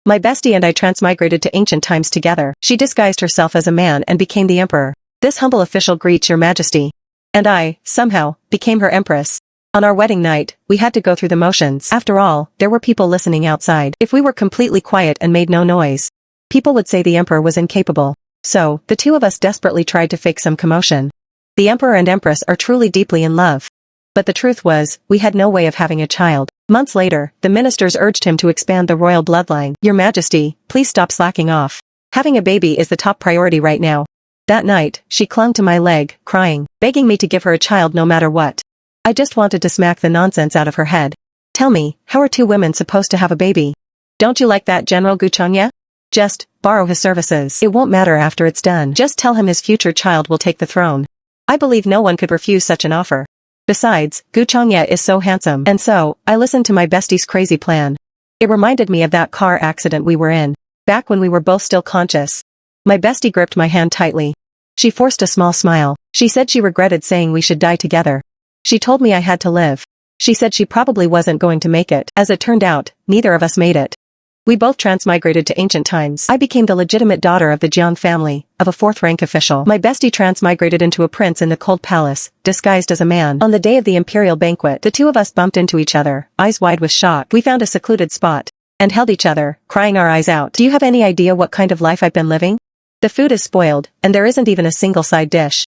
My bestie and I transmigrated to ancient times together. She disguised herself as a man and became the emperor. This humble official greets your majesty. And I, somehow, became her empress. On our wedding night, we had to go through the motions. After all, there were people listening outside. If we were completely quiet and made no noise, people would say the emperor was incapable. So, the two of us desperately tried to fake some commotion. The emperor and empress are truly deeply in love. But the truth was, we had no way of having a child. Months later, the ministers urged him to expand the royal bloodline. Your Majesty, please stop slacking off. Having a baby is the top priority right now. That night, she clung to my leg, crying, begging me to give her a child no matter what. I just wanted to smack the nonsense out of her head. Tell me, how are two women supposed to have a baby? Don't you like that, General Guchongya? Just, borrow his services. It won't matter after it's done. Just tell him his future child will take the throne. I believe no one could refuse such an offer. Besides, Guchongya is so handsome. And so, I listened to my bestie's crazy plan. It reminded me of that car accident we were in, back when we were both still conscious. My bestie gripped my hand tightly. She forced a small smile. She said she regretted saying we should die together. She told me I had to live. She said she probably wasn't going to make it. As it turned out, neither of us made it. We both transmigrated to ancient times. I became the legitimate daughter of the Jiang family, of a fourth-rank official. My bestie transmigrated into a prince in the cold palace, disguised as a man. On the day of the imperial banquet, the two of us bumped into each other, eyes wide with shock. We found a secluded spot, and held each other, crying our eyes out. Do you have any idea what kind of life I've been living? The food is spoiled, and there isn't even a single side dish.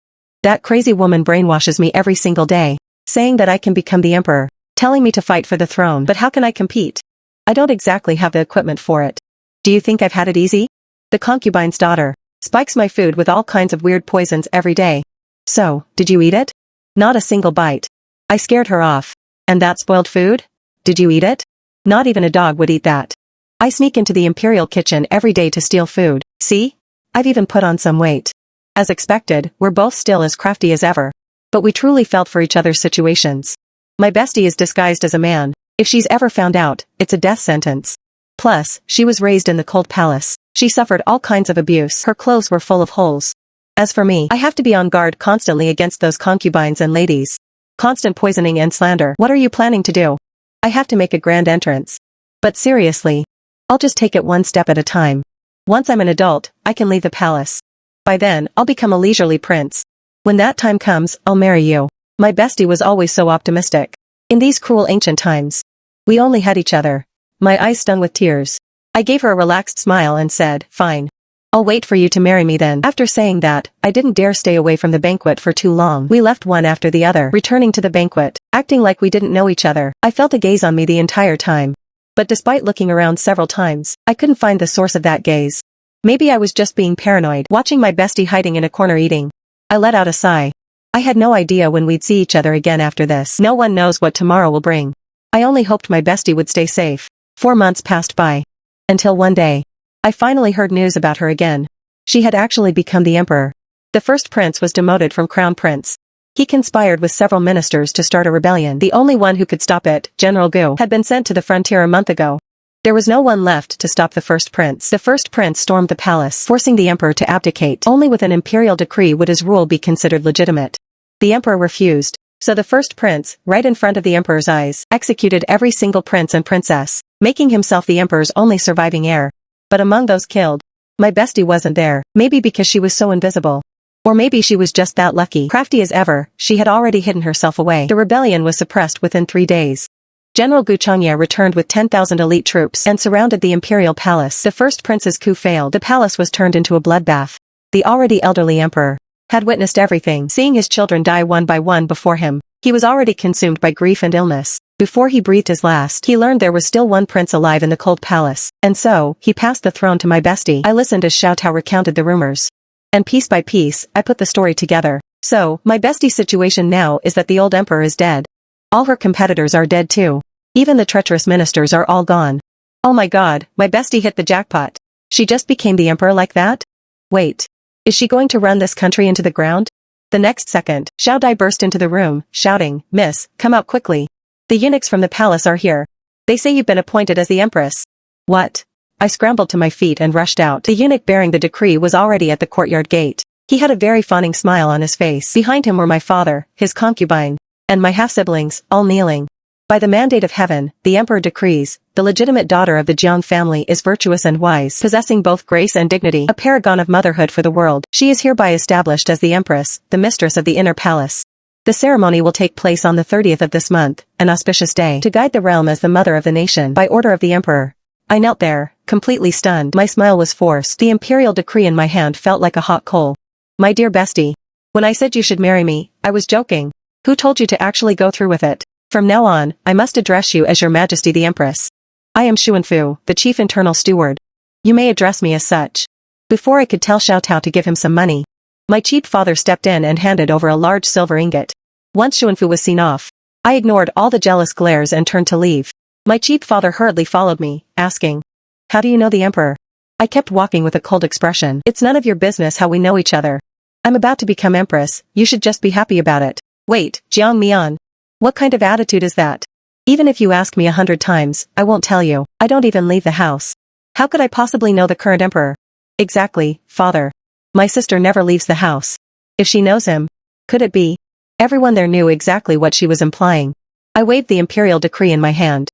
That crazy woman brainwashes me every single day, saying that I can become the emperor, telling me to fight for the throne. But how can I compete? I don't exactly have the equipment for it. Do you think I've had it easy? The concubine's daughter spikes my food with all kinds of weird poisons every day. So, did you eat it? Not a single bite. I scared her off. And that spoiled food? Did you eat it? Not even a dog would eat that. I sneak into the imperial kitchen every day to steal food. See? I've even put on some weight. As expected, we're both still as crafty as ever. But we truly felt for each other's situations. My bestie is disguised as a man. If she's ever found out, it's a death sentence. Plus, she was raised in the cold palace. She suffered all kinds of abuse. Her clothes were full of holes. As for me, I have to be on guard constantly against those concubines and ladies. Constant poisoning and slander. What are you planning to do? I have to make a grand entrance. But seriously, I'll just take it one step at a time. Once I'm an adult, I can leave the palace. By then, I'll become a leisurely prince. When that time comes, I'll marry you. My bestie was always so optimistic. In these cruel ancient times, we only had each other. My eyes stung with tears. I gave her a relaxed smile and said, fine. I'll wait for you to marry me then. After saying that, I didn't dare stay away from the banquet for too long. We left one after the other, returning to the banquet, acting like we didn't know each other. I felt a gaze on me the entire time. But despite looking around several times, I couldn't find the source of that gaze. Maybe I was just being paranoid, watching my bestie hiding in a corner eating. I let out a sigh. I had no idea when we'd see each other again after this. No one knows what tomorrow will bring. I only hoped my bestie would stay safe. 4 months passed by. Until one day, I finally heard news about her again. She had actually become the emperor. The first prince was demoted from crown prince. He conspired with several ministers to start a rebellion. The only one who could stop it, General Gu, had been sent to the frontier a month ago. There was no one left to stop the first prince. The first prince stormed the palace, forcing the emperor to abdicate. Only with an imperial decree would his rule be considered legitimate. The emperor refused. So the first prince, right in front of the emperor's eyes, executed every single prince and princess, making himself the emperor's only surviving heir. But among those killed, my bestie wasn't there, maybe because she was so invisible. Or maybe she was just that lucky. Crafty as ever, she had already hidden herself away. The rebellion was suppressed within 3 days. General Guchongya returned with 10,000 elite troops and surrounded the imperial palace. The first prince's coup failed. The palace was turned into a bloodbath. The already elderly emperor had witnessed everything, seeing his children die one by one before him. He was already consumed by grief and illness. Before he breathed his last, he learned there was still one prince alive in the cold palace, and so, he passed the throne to my bestie. I listened as Xiao Tao recounted the rumors. And piece by piece, I put the story together. So, my bestie's situation now is that the old emperor is dead. All her competitors are dead too. Even the treacherous ministers are all gone. Oh my god, my bestie hit the jackpot. She just became the emperor like that? Wait. Is she going to run this country into the ground? The next second, Xiao Dai burst into the room, shouting, Miss, come out quickly. The eunuchs from the palace are here. They say you've been appointed as the empress. What? I scrambled to my feet and rushed out. The eunuch bearing the decree was already at the courtyard gate. He had a very fawning smile on his face. Behind him were my father, his concubine, and my half-siblings, all kneeling. By the mandate of heaven, the emperor decrees, the legitimate daughter of the Jiang family is virtuous and wise, possessing both grace and dignity, a paragon of motherhood for the world. She is hereby established as the empress, the mistress of the inner palace. The ceremony will take place on the 30th of this month, an auspicious day, to guide the realm as the mother of the nation, by order of the emperor. I knelt there, completely stunned. My smile was forced. The imperial decree in my hand felt like a hot coal. My dear bestie. When I said you should marry me, I was joking. Who told you to actually go through with it? From now on, I must address you as Your Majesty the Empress. I am Xuanfu, the chief internal steward. You may address me as such. Before I could tell Xiao Tao to give him some money, my cheap father stepped in and handed over a large silver ingot. Once Xuanfu was seen off, I ignored all the jealous glares and turned to leave. My cheap father hurriedly followed me, asking, "How do you know the emperor?" I kept walking with a cold expression. "It's none of your business how we know each other. I'm about to become empress, you should just be happy about it." Wait, Jiang Mian. What kind of attitude is that? Even if you ask me 100 times, I won't tell you. I don't even leave the house. How could I possibly know the current emperor? Exactly, father. My sister never leaves the house. If she knows him, could it be? Everyone there knew exactly what she was implying. I waved the imperial decree in my hand.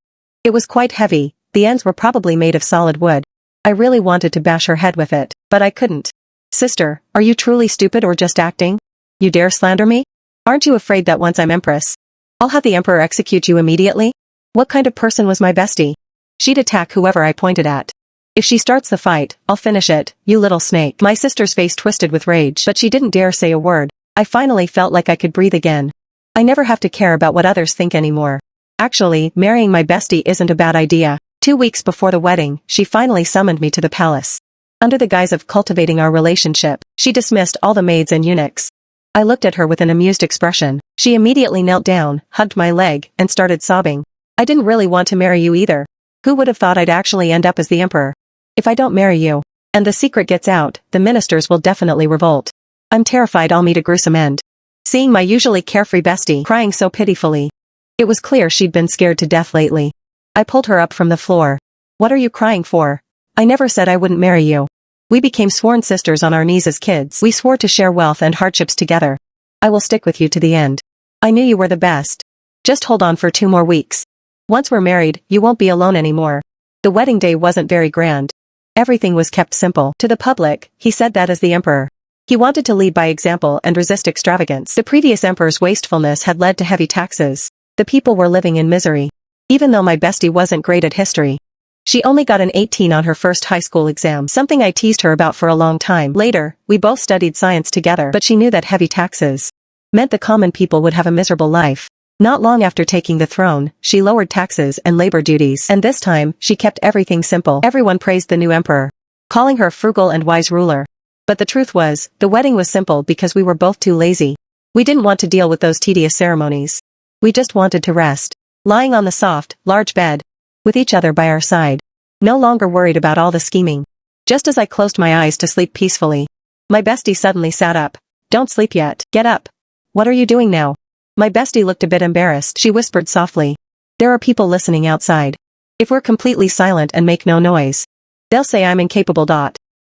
It was quite heavy, the ends were probably made of solid wood. I really wanted to bash her head with it, but I couldn't. Sister, are you truly stupid or just acting? You dare slander me? Aren't you afraid that once I'm empress, I'll have the emperor execute you immediately? What kind of person was my bestie? She'd attack whoever I pointed at. If she starts the fight, I'll finish it, you little snake. My sister's face twisted with rage, but she didn't dare say a word. I finally felt like I could breathe again. I never have to care about what others think anymore. Actually, marrying my bestie isn't a bad idea. 2 weeks before the wedding, she finally summoned me to the palace. Under the guise of cultivating our relationship, she dismissed all the maids and eunuchs. I looked at her with an amused expression. She immediately knelt down, hugged my leg, and started sobbing. I didn't really want to marry you either. Who would have thought I'd actually end up as the emperor? If I don't marry you, and the secret gets out, the ministers will definitely revolt. I'm terrified I'll meet a gruesome end. Seeing my usually carefree bestie crying so pitifully, it was clear she'd been scared to death lately. I pulled her up from the floor. What are you crying for? I never said I wouldn't marry you. We became sworn sisters on our knees as kids. We swore to share wealth and hardships together. I will stick with you to the end. I knew you were the best. Just hold on for 2 more weeks. Once we're married, you won't be alone anymore. The wedding day wasn't very grand. Everything was kept simple. To the public, he said that as the emperor. He wanted to lead by example and resist extravagance. The previous emperor's wastefulness had led to heavy taxes. The people were living in misery. Even though my bestie wasn't great at history, she only got an 18 on her first high school exam, something I teased her about for a long time. Later, we both studied science together, but she knew that heavy taxes meant the common people would have a miserable life. Not long after taking the throne, she lowered taxes and labor duties, and this time, she kept everything simple. Everyone praised the new emperor, calling her a frugal and wise ruler. But the truth was, the wedding was simple because we were both too lazy. We didn't want to deal with those tedious ceremonies. We just wanted to rest, lying on the soft, large bed, with each other by our side. No longer worried about all the scheming. Just as I closed my eyes to sleep peacefully, my bestie suddenly sat up. Don't sleep yet. Get up. What are you doing now? My bestie looked a bit embarrassed. She whispered softly. There are people listening outside. If we're completely silent and make no noise, they'll say I'm incapable.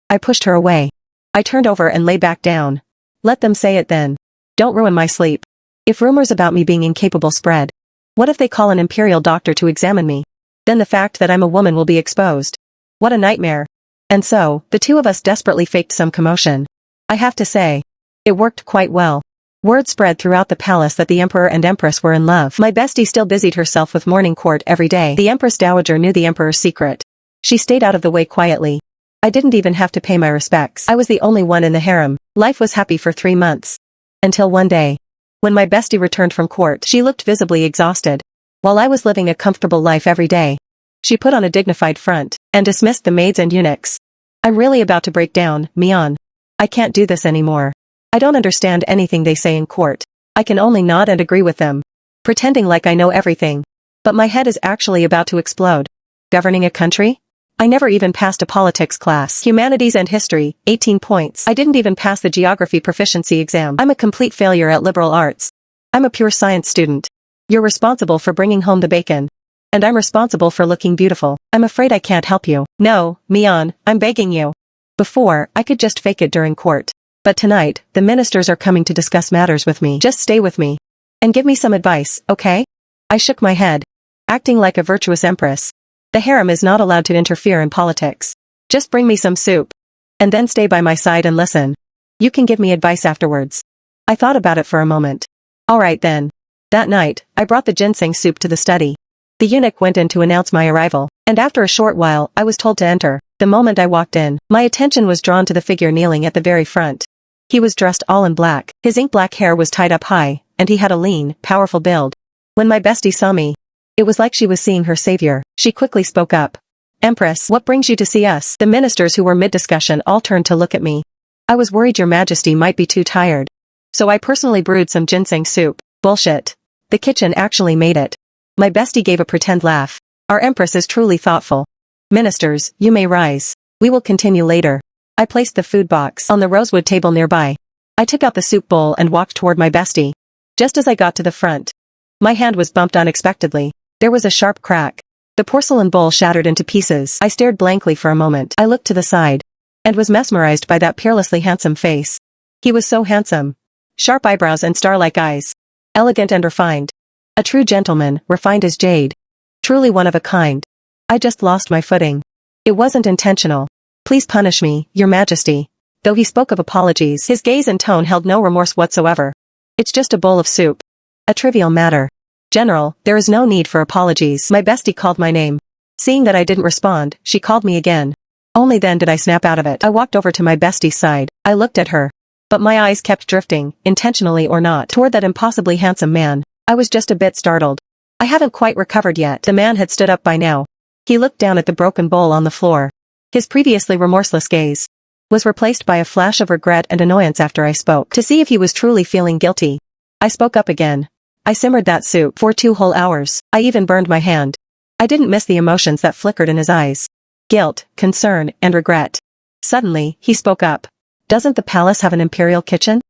I pushed her away. I turned over and lay back down. Let them say it then. Don't ruin my sleep. If rumors about me being incapable spread, what if they call an imperial doctor to examine me? Then the fact that I'm a woman will be exposed. What a nightmare. And so, the two of us desperately faked some commotion. I have to say, it worked quite well. Word spread throughout the palace that the emperor and empress were in love. My bestie still busied herself with morning court every day. The empress dowager knew the emperor's secret. She stayed out of the way quietly. I didn't even have to pay my respects. I was the only one in the harem. Life was happy for 3 months. Until one day, when my bestie returned from court, she looked visibly exhausted. While I was living a comfortable life every day, she put on a dignified front, and dismissed the maids and eunuchs. I'm really about to break down, Mian. I can't do this anymore. I don't understand anything they say in court. I can only nod and agree with them, pretending like I know everything. But my head is actually about to explode. Governing a country? I never even passed a politics class. Humanities and history, 18 points. I didn't even pass the geography proficiency exam. I'm a complete failure at liberal arts. I'm a pure science student. You're responsible for bringing home the bacon. And I'm responsible for looking beautiful. I'm afraid I can't help you. No, Mian, I'm begging you. Before, I could just fake it during court. But tonight, the ministers are coming to discuss matters with me. Just stay with me. And give me some advice, okay? I shook my head. acting like a virtuous empress. The harem is not allowed to interfere in politics. Just bring me some soup. And then stay by my side and listen. You can give me advice afterwards. I thought about it for a moment. Alright then. That night, I brought the ginseng soup to the study. The eunuch went in to announce my arrival, and after a short while, I was told to enter. The moment I walked in, my attention was drawn to the figure kneeling at the very front. He was dressed all in black, his ink-black hair was tied up high, and he had a lean, powerful build. When my bestie saw me, it was like she was seeing her savior. She quickly spoke up. Empress, what brings you to see us? The ministers who were mid-discussion all turned to look at me. I was worried your majesty might be too tired. So I personally brewed some ginseng soup. Bullshit. The kitchen actually made it. My bestie gave a pretend laugh. Our empress is truly thoughtful. Ministers, you may rise. We will continue later. I placed the food box on the rosewood table nearby. I took out the soup bowl and walked toward my bestie. Just as I got to the front, my hand was bumped unexpectedly. There was a sharp crack. The porcelain bowl shattered into pieces. I stared blankly for a moment. I looked to the side and was mesmerized by that peerlessly handsome face. He was so handsome. Sharp eyebrows and star-like eyes. Elegant and refined. A true gentleman, refined as jade. Truly one of a kind. I just lost my footing. It wasn't intentional. Please punish me, your majesty. Though he spoke of apologies, his gaze and tone held no remorse whatsoever. It's just a bowl of soup. A trivial matter. General, there is no need for apologies. My bestie called my name. Seeing that I didn't respond, she called me again. Only then did I snap out of it. I walked over to my bestie's side. I looked at her. But my eyes kept drifting, intentionally or not, toward that impossibly handsome man. I was just a bit startled. I haven't quite recovered yet. The man had stood up by now. He looked down at the broken bowl on the floor. His previously remorseless gaze was replaced by a flash of regret and annoyance after I spoke, to see if he was truly feeling guilty. I spoke up again. I simmered that soup for 2 whole hours. I even burned my hand. I didn't miss the emotions that flickered in his eyes. Guilt, concern, and regret. Suddenly, he spoke up. Doesn't the palace have an imperial kitchen?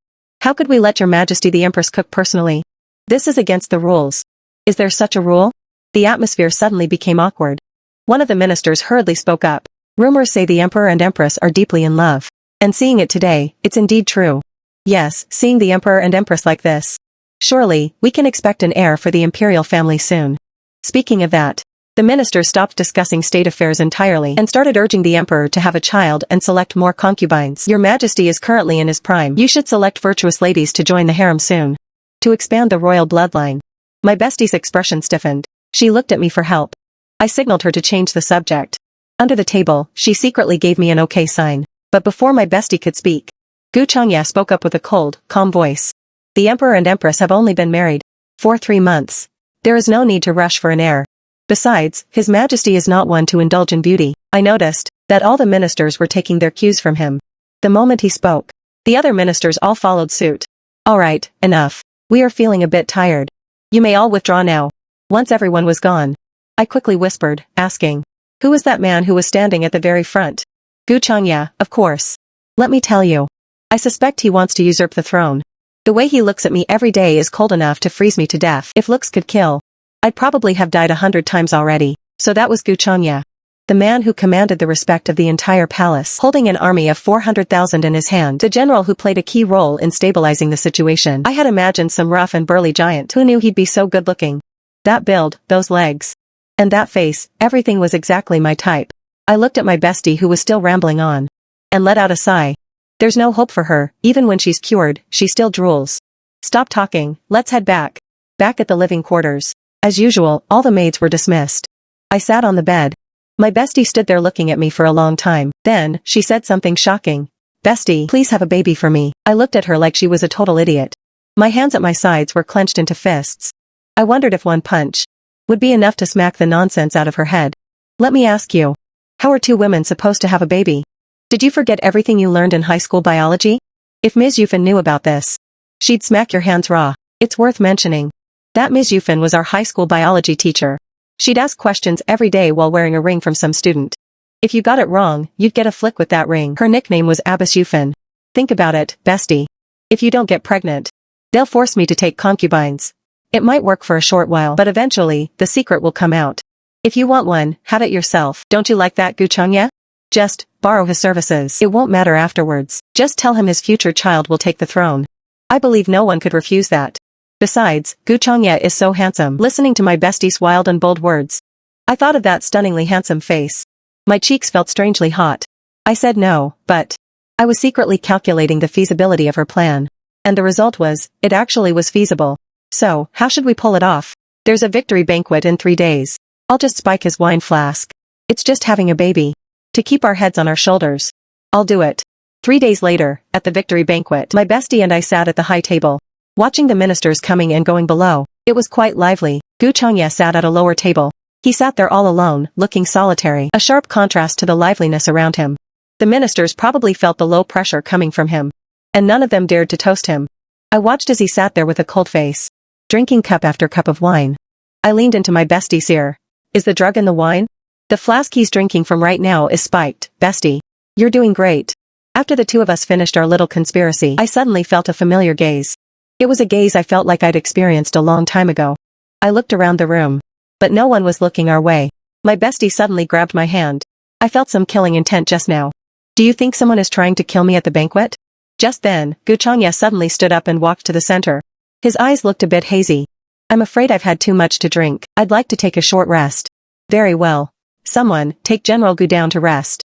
How could we let your majesty the empress cook personally? This is against the rules. Is there such a rule? The atmosphere suddenly became awkward. One of the ministers hurriedly spoke up. Rumors say the emperor and empress are deeply in love. And seeing it today, it's indeed true. Yes, seeing the emperor and empress like this. Surely, we can expect an heir for the imperial family soon. Speaking of that, the ministers stopped discussing state affairs entirely and started urging the emperor to have a child and select more concubines. Your majesty is currently in his prime. You should select virtuous ladies to join the harem soon. To expand the royal bloodline. My bestie's expression stiffened. She looked at me for help. I signaled her to change the subject. Under the table, she secretly gave me an okay sign. But before my bestie could speak, Gu Changya spoke up with a cold, calm voice. The emperor and empress have only been married for 3 months. There is no need to rush for an heir. Besides, his majesty is not one to indulge in beauty. I noticed that all the ministers were taking their cues from him. The moment he spoke, the other ministers all followed suit. Alright, enough. We are feeling a bit tired. You may all withdraw now. Once everyone was gone, I quickly whispered, asking, who is that man who was standing at the very front? Gu Changya, of course. Let me tell you. I suspect he wants to usurp the throne. The way he looks at me every day is cold enough to freeze me to death. If looks could kill, I'd probably have died 100 times already. So that was Gu Changya. The man who commanded the respect of the entire palace, holding an army of 400,000 in his hand. The general who played a key role in stabilizing the situation. I had imagined some rough and burly giant. Who knew he'd be so good-looking? That build, those legs. And that face, everything was exactly my type. I looked at my bestie who was still rambling on. And let out a sigh. There's no hope for her, even when she's cured, she still drools. Stop talking, let's head back. Back at the living quarters. As usual, all the maids were dismissed. I sat on the bed. My bestie stood there looking at me for a long time. Then, she said something shocking. Bestie, please have a baby for me. I looked at her like she was a total idiot. My hands at my sides were clenched into fists. I wondered if one punch would be enough to smack the nonsense out of her head. Let me ask you. How are 2 women supposed to have a baby? Did you forget everything you learned in high school biology? If Ms. Yufin knew about this, she'd smack your hands raw. It's worth mentioning that Ms. Yufin was our high school biology teacher. She'd ask questions every day while wearing a ring from some student. If you got it wrong, you'd get a flick with that ring. Her nickname was Abbess Yufin. Think about it, bestie. If you don't get pregnant, they'll force me to take concubines. It might work for a short while, but eventually, the secret will come out. If you want one, have it yourself. Don't you like that, Gu Changya? Just borrow his services. It won't matter afterwards. Just tell him his future child will take the throne. I believe no one could refuse that. Besides, Gu Changye is so handsome. Listening to my bestie's wild and bold words, I thought of that stunningly handsome face. My cheeks felt strangely hot. I said no, but I was secretly calculating the feasibility of her plan. And the result was, it actually was feasible. So, how should we pull it off? There's a victory banquet in 3 days. I'll just spike his wine flask. It's just having a baby. To keep our heads on our shoulders. I'll do it. 3 days later, at the victory banquet, my bestie and I sat at the high table, watching the ministers coming and going below. It was quite lively. Gu Changye sat at a lower table. He sat there all alone, looking solitary, a sharp contrast to the liveliness around him. The ministers probably felt the low pressure coming from him. And none of them dared to toast him. I watched as he sat there with a cold face, drinking cup after cup of wine. I leaned into my bestie's ear. Is the drug in the wine? The flask he's drinking from right now is spiked, bestie. You're doing great. After the two of us finished our little conspiracy, I suddenly felt a familiar gaze. It was a gaze I felt like I'd experienced a long time ago. I looked around the room. But no one was looking our way. My bestie suddenly grabbed my hand. I felt some killing intent just now. Do you think someone is trying to kill me at the banquet? Just then, Gu Changye suddenly stood up and walked to the center. His eyes looked a bit hazy. I'm afraid I've had too much to drink. I'd like to take a short rest. Very well. Someone, take General Gu down to rest.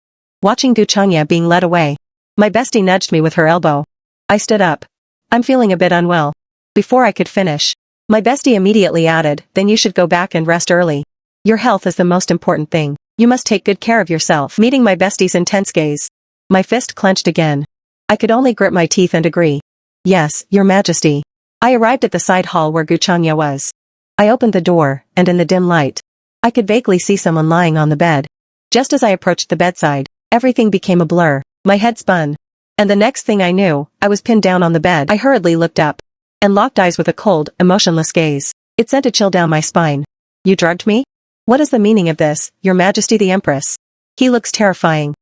Watching Gu Changye being led away, my bestie nudged me with her elbow. I stood up. I'm feeling a bit unwell. Before I could finish, my bestie immediately added, then you should go back and rest early. Your health is the most important thing. You must take good care of yourself. Meeting my bestie's intense gaze, my fist clenched again. I could only grit my teeth and agree. Yes, Your Majesty. I arrived at the side hall where Gu Changye was. I opened the door, and in the dim light, I could vaguely see someone lying on the bed. Just as I approached the bedside, everything became a blur. My head spun. And the next thing I knew, I was pinned down on the bed. I hurriedly looked up and locked eyes with a cold, emotionless gaze. It sent a chill down my spine. You drugged me? What is the meaning of this, Your Majesty the Empress? He looks terrifying.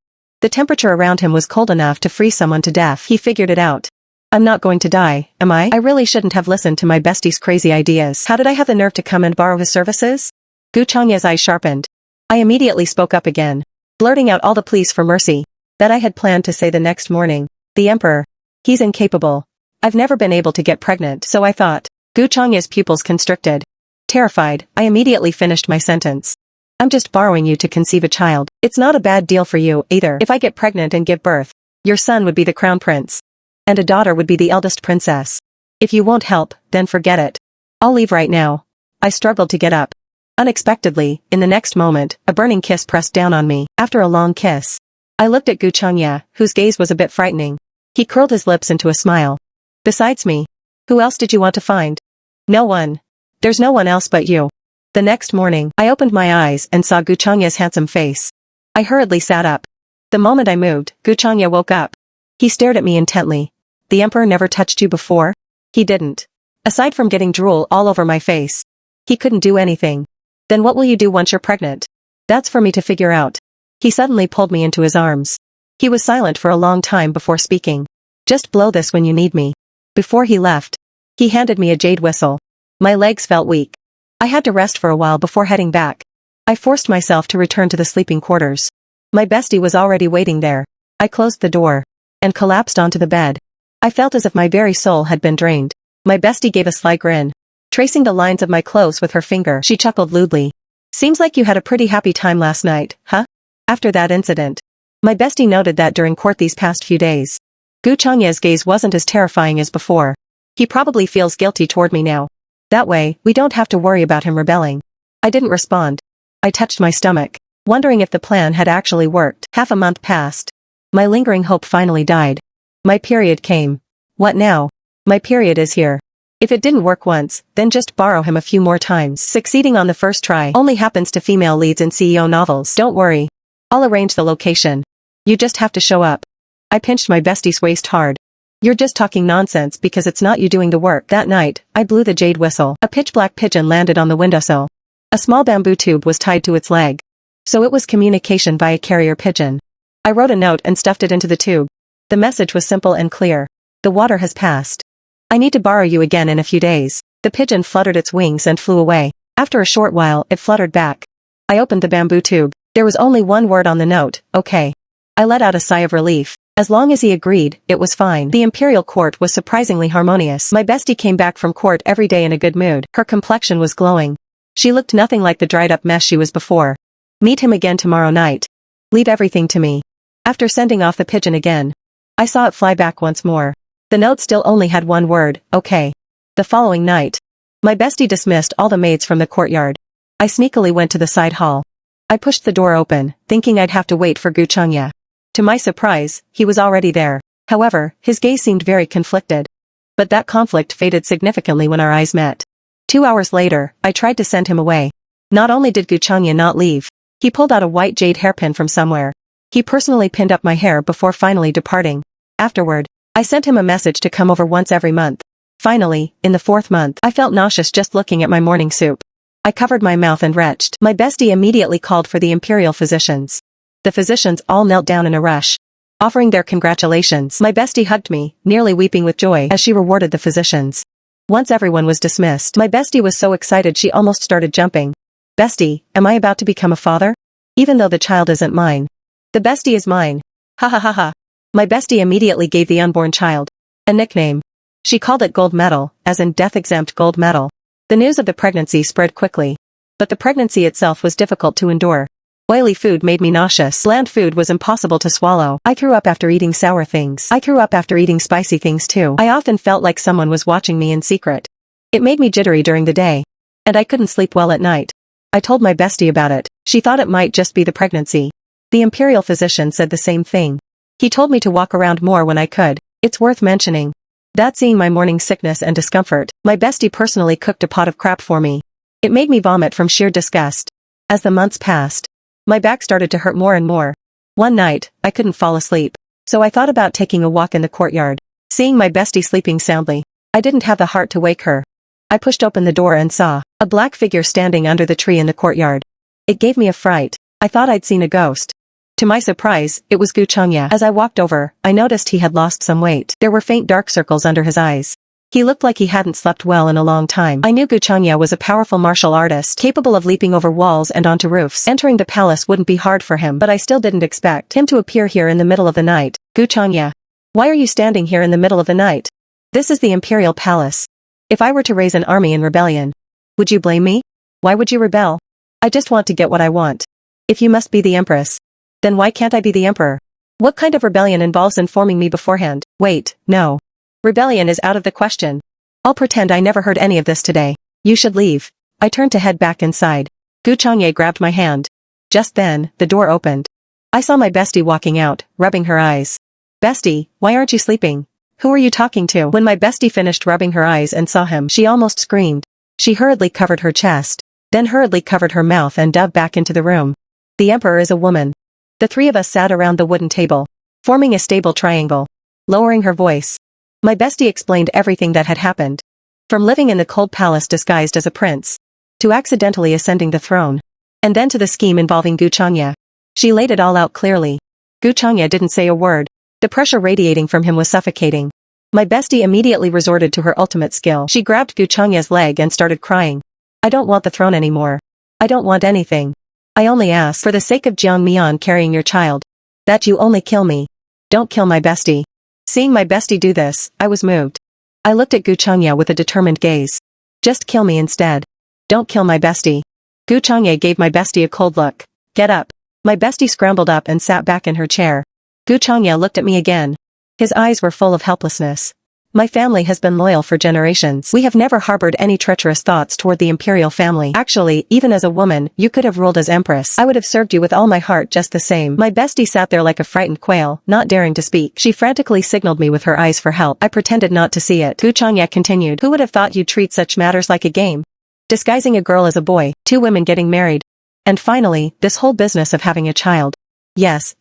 The temperature around him was cold enough to freeze someone to death. He figured it out. I'm not going to die, am I? I really shouldn't have listened to my bestie's crazy ideas. How did I have the nerve to come and borrow his services? Gu Changye's eyes sharpened. I immediately spoke up again, blurting out all the pleas for mercy that I had planned to say the next morning. The Emperor. He's incapable. I've never been able to get pregnant, so I thought. Gu Changye's pupils constricted. Terrified, I immediately finished my sentence. I'm just borrowing you to conceive a child. It's not a bad deal for you, either. If I get pregnant and give birth, your son would be the crown prince. And a daughter would be the eldest princess. If you won't help, then forget it. I'll leave right now. I struggled to get up. Unexpectedly, in the next moment, a burning kiss pressed down on me. After a long kiss, I looked at Gu Changye, whose gaze was a bit frightening. He curled his lips into a smile. Besides me, who else did you want to find? No one. There's no one else but you. The next morning, I opened my eyes and saw Gu Changye's handsome face. I hurriedly sat up. The moment I moved, Gu Changye woke up. He stared at me intently. The Emperor never touched you before? He didn't. Aside from getting drool all over my face, he couldn't do anything. Then what will you do once you're pregnant? That's for me to figure out. He suddenly pulled me into his arms. He was silent for a long time before speaking. Just blow this when you need me. Before he left, he handed me a jade whistle. My legs felt weak. I had to rest for a while before heading back. I forced myself to return to the sleeping quarters. My bestie was already waiting there. I closed the door and collapsed onto the bed. I felt as if my very soul had been drained. My bestie gave a sly grin. Tracing the lines of my clothes with her finger, she chuckled lewdly. Seems like you had a pretty happy time last night, huh? After that incident, my bestie noted that during court these past few days, Gu Changye's gaze wasn't as terrifying as before. He probably feels guilty toward me now. That way, we don't have to worry about him rebelling. I didn't respond. I touched my stomach, wondering if the plan had actually worked. Half a month passed. My lingering hope finally died. My period came. What now? My period is here. If it didn't work once, then just borrow him a few more times. Succeeding on the first try only happens to female leads in CEO novels. Don't worry. I'll arrange the location. You just have to show up. I pinched my bestie's waist hard. You're just talking nonsense because it's not you doing the work. That night, I blew the jade whistle. A pitch-black pigeon landed on the windowsill. A small bamboo tube was tied to its leg. So it was communication via carrier pigeon. I wrote a note and stuffed it into the tube. The message was simple and clear. The water has passed. I need to borrow you again in a few days. The pigeon fluttered its wings and flew away. After a short while, it fluttered back. I opened the bamboo tube. There was only one word on the note, okay. I let out a sigh of relief. As long as he agreed, it was fine. The imperial court was surprisingly harmonious. My bestie came back from court every day in a good mood. Her complexion was glowing. She looked nothing like the dried-up mess she was before. Meet him again tomorrow night. Leave everything to me. After sending off the pigeon again, I saw it fly back once more. The note still only had one word, okay. The following night, my bestie dismissed all the maids from the courtyard. I sneakily went to the side hall. I pushed the door open, thinking I'd have to wait for Gu Changya. To my surprise, he was already there. However, his gaze seemed very conflicted. But that conflict faded significantly when our eyes met. 2 hours later, I tried to send him away. Not only did Gu Changya not leave, he pulled out a white jade hairpin from somewhere. He personally pinned up my hair before finally departing. Afterward, I sent him a message to come over once every month. Finally, in the 4th month, I felt nauseous just looking at my morning soup. I covered my mouth and retched. My bestie immediately called for the imperial physicians. The physicians all knelt down in a rush, offering their congratulations. My bestie hugged me, nearly weeping with joy as she rewarded the physicians. Once everyone was dismissed, my bestie was so excited she almost started jumping. Bestie, am I about to become a father? Even though the child isn't mine. The bestie is mine. Ha ha ha ha. My bestie immediately gave the unborn child a nickname. She called it Gold Medal, as in death-exempt gold medal. The news of the pregnancy spread quickly. But the pregnancy itself was difficult to endure. Oily food made me nauseous. Bland food was impossible to swallow. I threw up after eating sour things. I threw up after eating spicy things too. I often felt like someone was watching me in secret. It made me jittery during the day. And I couldn't sleep well at night. I told my bestie about it. She thought it might just be the pregnancy. The imperial physician said the same thing. He told me to walk around more when I could. It's worth mentioning that seeing my morning sickness and discomfort, my bestie personally cooked a pot of crap for me. It made me vomit from sheer disgust. As the months passed, my back started to hurt more and more. One night, I couldn't fall asleep. So I thought about taking a walk in the courtyard. Seeing my bestie sleeping soundly, I didn't have the heart to wake her. I pushed open the door and saw a black figure standing under the tree in the courtyard. It gave me a fright. I thought I'd seen a ghost. To my surprise, it was Gu Changya. As I walked over, I noticed he had lost some weight. There were faint dark circles under his eyes. He looked like he hadn't slept well in a long time. I knew Gu Changya was a powerful martial artist, capable of leaping over walls and onto roofs. Entering the palace wouldn't be hard for him, but I still didn't expect him to appear here in the middle of the night. Gu Changya, why are you standing here in the middle of the night? This is the imperial palace. If I were to raise an army in rebellion, would you blame me? Why would you rebel? I just want to get what I want. If you must be the empress, then why can't I be the emperor? What kind of rebellion involves informing me beforehand? Wait, no. Rebellion is out of the question. I'll pretend I never heard any of this today. You should leave. I turned to head back inside. Gu Changye grabbed my hand. Just then, the door opened. I saw my bestie walking out, rubbing her eyes. Bestie, why aren't you sleeping? Who are you talking to? When my bestie finished rubbing her eyes and saw him, she almost screamed. She hurriedly covered her chest, then hurriedly covered her mouth and dove back into the room. The emperor is a woman. The three of us sat around the wooden table, forming a stable triangle. Lowering her voice, my bestie explained everything that had happened. From living in the cold palace disguised as a prince, to accidentally ascending the throne, and then to the scheme involving Gu Changya. She laid it all out clearly. Gu Changya didn't say a word. The pressure radiating from him was suffocating. My bestie immediately resorted to her ultimate skill. She grabbed Gu Changya's leg and started crying. I don't want the throne anymore. I don't want anything. I only ask, for the sake of Jiang Mian carrying your child, that you only kill me. Don't kill my bestie. Seeing my bestie do this, I was moved. I looked at Gu Changya with a determined gaze. Just kill me instead. Don't kill my bestie. Gu Changya gave my bestie a cold look. Get up. My bestie scrambled up and sat back in her chair. Gu Changya looked at me again. His eyes were full of helplessness. My family has been loyal for generations. We have never harbored any treacherous thoughts toward the imperial family. Actually, even as a woman, you could have ruled as empress. I would have served you with all my heart just the same. My bestie sat there like a frightened quail, not daring to speak. She frantically signaled me with her eyes for help. I pretended not to see it. Gu Changya continued. Who would have thought you'd treat such matters like a game? Disguising a girl as a boy, 2 women getting married. And finally, this whole business of having a child. Yes,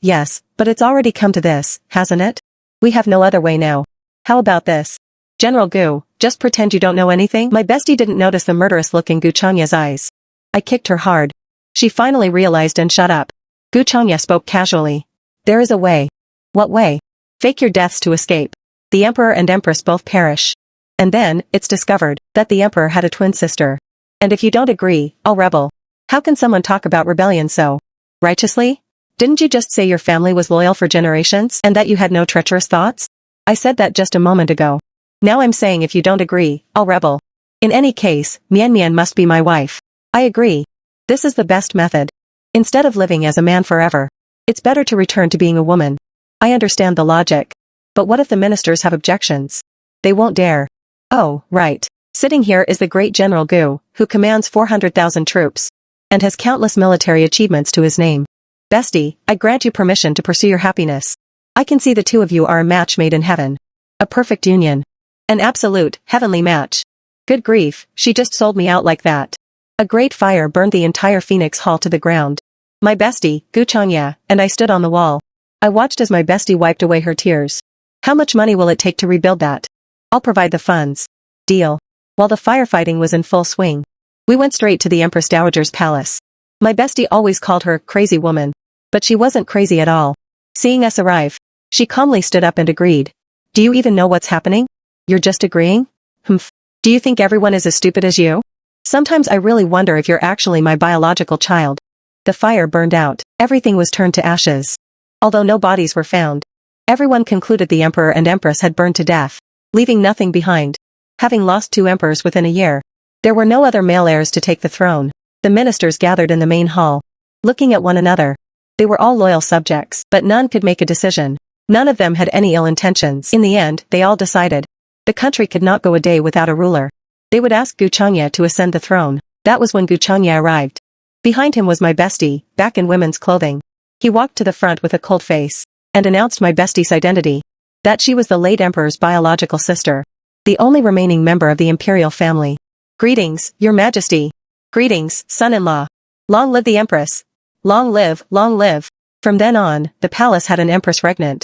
but it's already come to this, hasn't it? We have no other way now. How about this? General Gu, just pretend you don't know anything? My bestie didn't notice the murderous look in Gu Changya's eyes. I kicked her hard. She finally realized and shut up. Gu Changya spoke casually. There is a way. What way? Fake your deaths to escape. The emperor and empress both perish. And then, it's discovered that the emperor had a twin sister. And if you don't agree, I'll rebel. How can someone talk about rebellion so righteously? Didn't you just say your family was loyal for generations and that you had no treacherous thoughts? I said that just a moment ago. Now I'm saying if you don't agree, I'll rebel. In any case, Mian Mian must be my wife. I agree. This is the best method. Instead of living as a man forever, it's better to return to being a woman. I understand the logic. But what if the ministers have objections? They won't dare. Oh, right. Sitting here is the great General Gu, who commands 400,000 troops. And has countless military achievements to his name. Bestie, I grant you permission to pursue your happiness. I can see the two of you are a match made in heaven. A perfect union. An absolute, heavenly match. Good grief, she just sold me out like that. A great fire burned the entire Phoenix Hall to the ground. My bestie, Gu Changya, and I stood on the wall. I watched as my bestie wiped away her tears. How much money will it take to rebuild that? I'll provide the funds. Deal. While the firefighting was in full swing, we went straight to the Empress Dowager's palace. My bestie always called her crazy woman. But she wasn't crazy at all. Seeing us arrive, she calmly stood up and agreed. Do you even know what's happening? You're just agreeing? Humph. Do you think everyone is as stupid as you? Sometimes I really wonder if you're actually my biological child. The fire burned out. Everything was turned to ashes. Although no bodies were found, everyone concluded the emperor and empress had burned to death, leaving nothing behind. Having lost 2 emperors within a year, there were no other male heirs to take the throne. The ministers gathered in the main hall, looking at one another. They were all loyal subjects, but none could make a decision. None of them had any ill intentions. In the end, they all decided. The country could not go a day without a ruler. They would ask Gu Changya to ascend the throne. That was when Gu Changya arrived. Behind him was my bestie, back in women's clothing. He walked to the front with a cold face, and announced my bestie's identity. That she was the late emperor's biological sister. The only remaining member of the imperial family. Greetings, your majesty. Greetings, son-in-law. Long live the empress. Long live, long live. From then on, the palace had an empress regnant.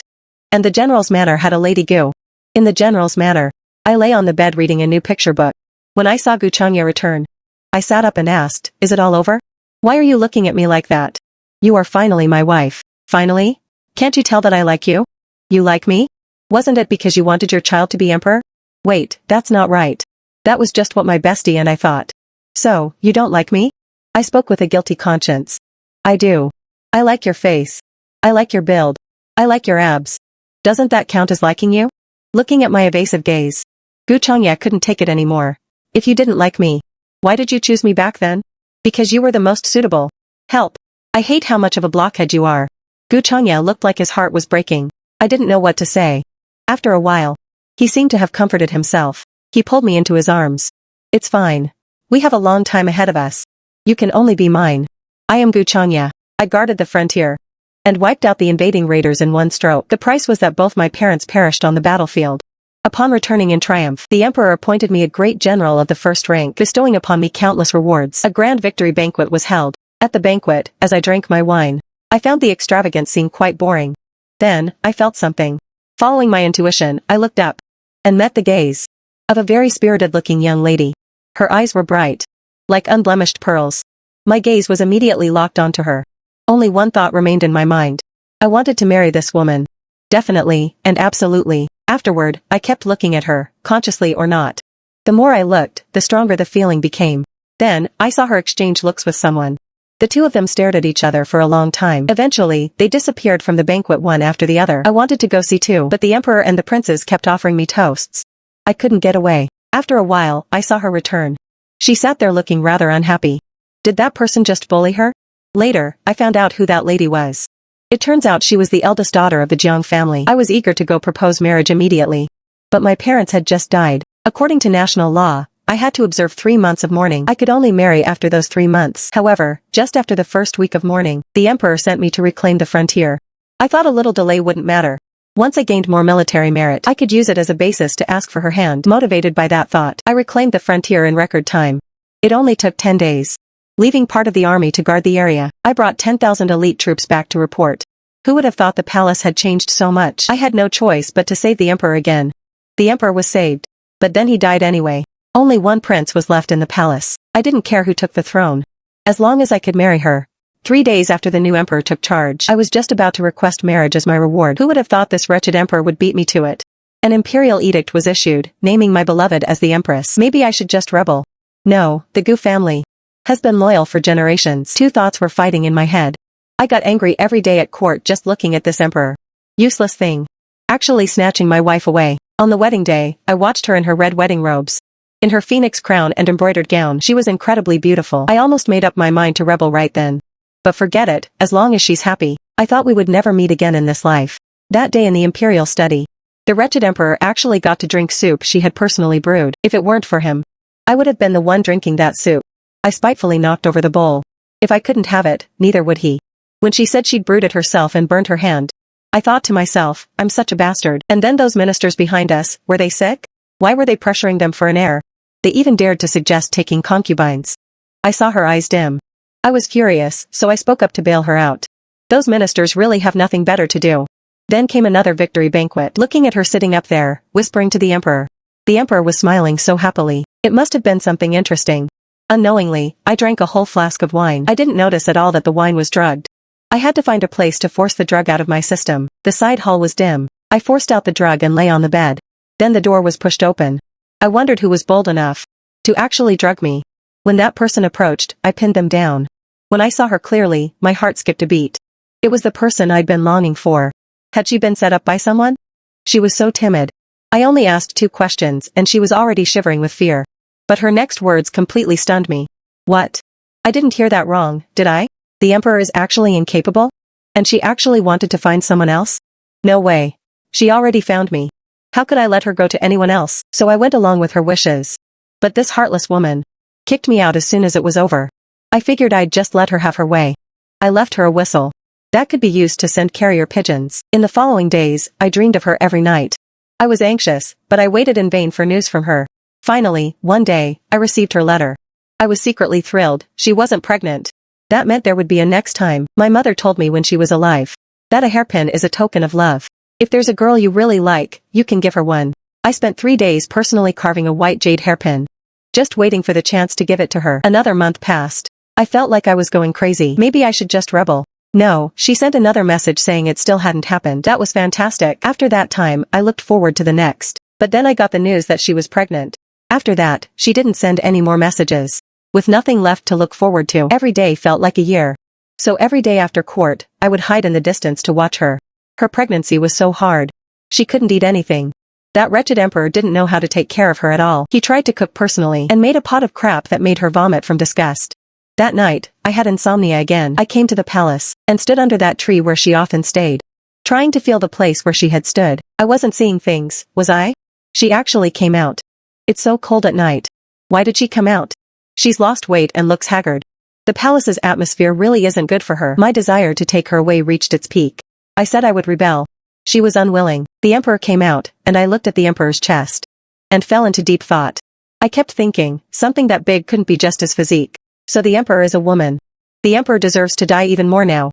And the general's manor had a lady Gu. In the general's manor, I lay on the bed reading a new picture book. When I saw Gu Changya return, I sat up and asked, is it all over? Why are you looking at me like that? You are finally my wife. Finally? Can't you tell that I like you? You like me? Wasn't it because you wanted your child to be emperor? Wait, that's not right. That was just what my bestie and I thought. So, you don't like me? I spoke with a guilty conscience. I do. I like your face. I like your build. I like your abs. Doesn't that count as liking you? Looking at my evasive gaze, Gu Changya couldn't take it anymore. If you didn't like me, why did you choose me back then? Because you were the most suitable. Help. I hate how much of a blockhead you are. Gu Changya looked like his heart was breaking. I didn't know what to say. After a while, he seemed to have comforted himself. He pulled me into his arms. It's fine. We have a long time ahead of us. You can only be mine. I am Gu Changya. I guarded the frontier and wiped out the invading raiders in one stroke. The price was that both my parents perished on the battlefield. Upon returning in triumph, the emperor appointed me a great general of the first rank, bestowing upon me countless rewards. A grand victory banquet was held. At the banquet, as I drank my wine, I found the extravagant scene quite boring. Then, I felt something. Following my intuition, I looked up and met the gaze of a very spirited-looking young lady. Her eyes were bright, like unblemished pearls. My gaze was immediately locked onto her. Only one thought remained in my mind. I wanted to marry this woman. Definitely, and absolutely. Afterward, I kept looking at her, consciously or not. The more I looked, the stronger the feeling became. Then, I saw her exchange looks with someone. The two of them stared at each other for a long time. Eventually, they disappeared from the banquet one after the other. I wanted to go see too, but the emperor and the princes kept offering me toasts. I couldn't get away. After a while, I saw her return. She sat there looking rather unhappy. Did that person just bully her? Later, I found out who that lady was. It turns out she was the eldest daughter of the Jiang family. I was eager to go propose marriage immediately. But my parents had just died. According to national law, I had to observe 3 months of mourning. I could only marry after those 3 months. However, just after the first week of mourning, the emperor sent me to reclaim the frontier. I thought a little delay wouldn't matter. Once I gained more military merit, I could use it as a basis to ask for her hand. Motivated by that thought, I reclaimed the frontier in record time. It only took 10 days. Leaving part of the army to guard the area, I brought 10,000 elite troops back to report. Who would have thought the palace had changed so much? I had no choice but to save the emperor again. The emperor was saved. But then he died anyway. Only one prince was left in the palace. I didn't care who took the throne. As long as I could marry her. 3 days after the new emperor took charge, I was just about to request marriage as my reward. Who would have thought this wretched emperor would beat me to it? An imperial edict was issued, naming my beloved as the empress. Maybe I should just rebel. No, the Gu family has been loyal for generations. 2 thoughts were fighting in my head. I got angry every day at court just looking at this emperor. Useless thing. Actually snatching my wife away. On the wedding day, I watched her in her red wedding robes. In her phoenix crown and embroidered gown, she was incredibly beautiful. I almost made up my mind to rebel right then. But forget it, as long as she's happy. I thought we would never meet again in this life. That day in the imperial study, the wretched emperor actually got to drink soup she had personally brewed. If it weren't for him, I would have been the one drinking that soup. I spitefully knocked over the bowl. If I couldn't have it, neither would he. When she said she'd brewed it herself and burned her hand, I thought to myself, I'm such a bastard. And then those ministers behind us, were they sick? Why were they pressuring them for an heir? They even dared to suggest taking concubines. I saw her eyes dim. I was furious, so I spoke up to bail her out. Those ministers really have nothing better to do. Then came another victory banquet. Looking at her sitting up there, whispering to the emperor. The emperor was smiling so happily. It must have been something interesting. Unknowingly, I drank a whole flask of wine. I didn't notice at all that the wine was drugged. I had to find a place to force the drug out of my system. The side hall was dim. I forced out the drug and lay on the bed. Then the door was pushed open. I wondered who was bold enough to actually drug me. When that person approached, I pinned them down. When I saw her clearly, my heart skipped a beat. It was the person I'd been longing for. Had she been set up by someone? She was so timid. I only asked 2 questions and she was already shivering with fear. But her next words completely stunned me. What? I didn't hear that wrong, did I? The emperor is actually incapable? And she actually wanted to find someone else? No way. She already found me. How could I let her go to anyone else? So I went along with her wishes. But this heartless woman kicked me out as soon as it was over. I figured I'd just let her have her way. I left her a whistle. That could be used to send carrier pigeons. In the following days, I dreamed of her every night. I was anxious, but I waited in vain for news from her. Finally, one day, I received her letter. I was secretly thrilled. She wasn't pregnant. That meant there would be a next time. My mother told me when she was alive that a hairpin is a token of love. If there's a girl you really like, you can give her one. I spent 3 days personally carving a white jade hairpin, just waiting for the chance to give it to her. Another month passed. I felt like I was going crazy. Maybe I should just rebel. No, she sent another message saying it still hadn't happened. That was fantastic. After that time, I looked forward to the next. But then I got the news that she was pregnant. After that, she didn't send any more messages. With nothing left to look forward to, every day felt like a year. So every day after court, I would hide in the distance to watch her. Her pregnancy was so hard. She couldn't eat anything. That wretched emperor didn't know how to take care of her at all. He tried to cook personally and made a pot of crap that made her vomit from disgust. That night, I had insomnia again. I came to the palace and stood under that tree where she often stayed, trying to feel the place where she had stood. I wasn't seeing things, was I? She actually came out. It's so cold at night. Why did she come out? She's lost weight and looks haggard. The palace's atmosphere really isn't good for her. My desire to take her away reached its peak. I said I would rebel. She was unwilling. The emperor came out, and I looked at the emperor's chest and fell into deep thought. I kept thinking, something that big couldn't be just his physique. So the emperor is a woman. The emperor deserves to die even more now.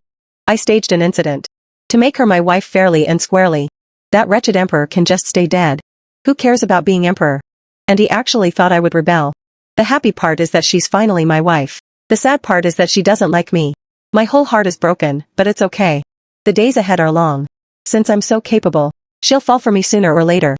I staged an incident to make her my wife fairly and squarely. That wretched emperor can just stay dead. Who cares about being emperor? And he actually thought I would rebel. The happy part is that she's finally my wife. The sad part is that she doesn't like me. My whole heart is broken, but it's okay. The days ahead are long. Since I'm so capable, she'll fall for me sooner or later.